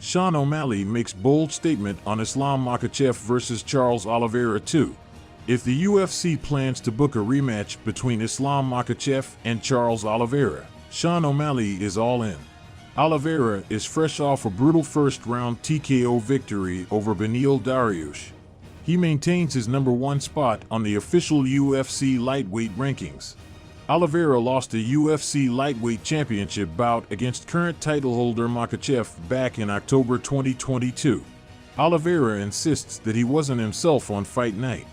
Sean O'Malley makes bold statement on Islam Makhachev versus Charles Oliveira 2. If the UFC plans to book a rematch between Islam Makhachev and Charles Oliveira, Sean O'Malley is all in. Oliveira is fresh off a brutal first-round TKO victory over Beneil Dariush. He maintains his #1 spot on the official UFC lightweight rankings. Oliveira lost a UFC lightweight championship bout against current title holder Makhachev back in October 2022. Oliveira insists that he wasn't himself on fight night.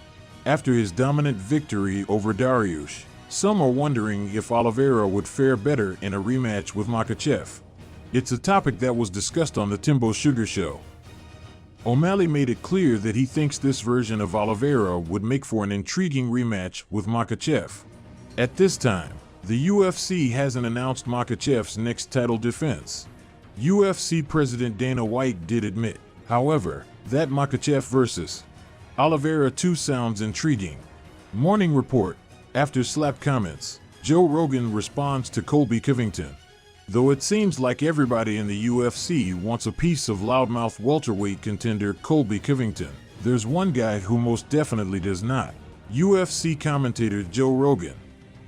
After his dominant victory over Dariush, some are wondering if Oliveira would fare better in a rematch with Makhachev. It's a topic that was discussed on the Timbo Sugar Show. O'Malley made it clear that he thinks this version of Oliveira would make for an intriguing rematch with Makhachev. At this time, the UFC hasn't announced Makhachev's next title defense. UFC President Dana White did admit, however, that Makhachev versus Oliveira 2 sounds intriguing. Morning Report. After slap comments, Joe Rogan responds to Colby Covington. Though it seems like everybody in the UFC wants a piece of loudmouth welterweight contender Colby Covington, there's one guy who most definitely does not. UFC commentator Joe Rogan.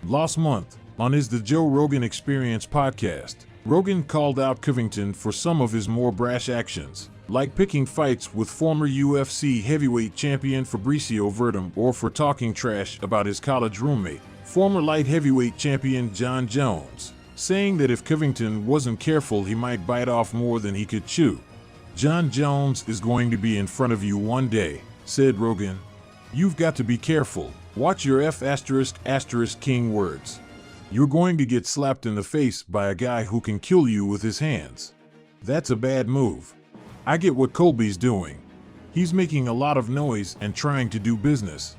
Last month, on his The Joe Rogan Experience podcast, Rogan called out Covington for some of his more brash actions, like picking fights with former UFC heavyweight champion Fabricio Verdum or for talking trash about his college roommate, former light heavyweight champion John Jones, saying that if Covington wasn't careful he might bite off more than he could chew. John Jones is going to be in front of you one day, said Rogan. You've got to be careful. Watch your F***king words. You're going to get slapped in the face by a guy who can kill you with his hands. That's a bad move. I get what Colby's doing. He's making a lot of noise and trying to do business.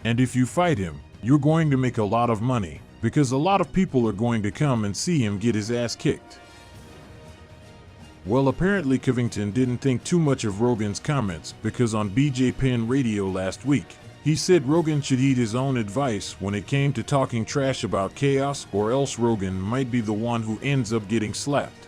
And if you fight him, you're going to make a lot of money, because a lot of people are going to come and see him get his ass kicked. Well, apparently Covington didn't think too much of Rogan's comments, because on BJ Penn Radio last week, he said Rogan should heed his own advice when it came to talking trash about chaos, or else Rogan might be the one who ends up getting slapped.